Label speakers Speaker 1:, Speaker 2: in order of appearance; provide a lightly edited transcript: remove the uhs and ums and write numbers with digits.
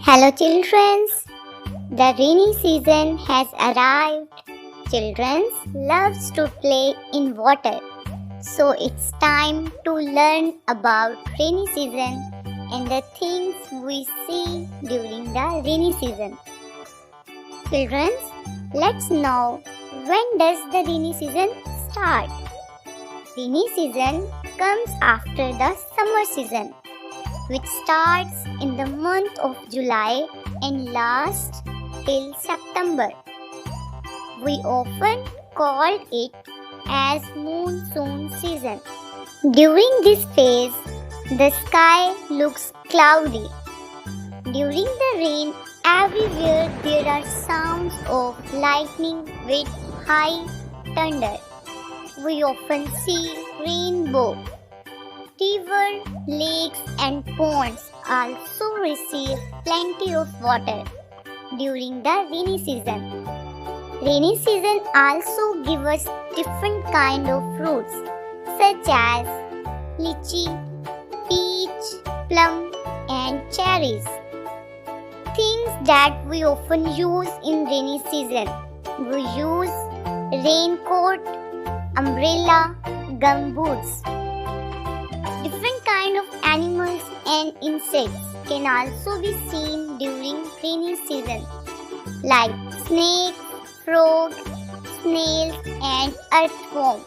Speaker 1: Hello children, the rainy season has arrived. Children loves to play in water. So it's time to learn about rainy season and the things we see during the rainy season. Children, let's know, when does the rainy season start? Rainy season comes after the summer season, which starts in the month of July and lasts till September. We often call it as monsoon season. During this phase, the sky looks cloudy. During the rain, everywhere there are sounds of lightning with high thunder. We often see rainbow. Rivers, lakes and ponds also receive plenty of water during the rainy season. Rainy season also gives us different kind of fruits such as lychee, peach, plum and cherries. Things that we often use in rainy season. We use raincoat, umbrella, gumboots. Different kind of animals and insects can also be seen during rainy season, like snakes, frogs, snails and earthworms.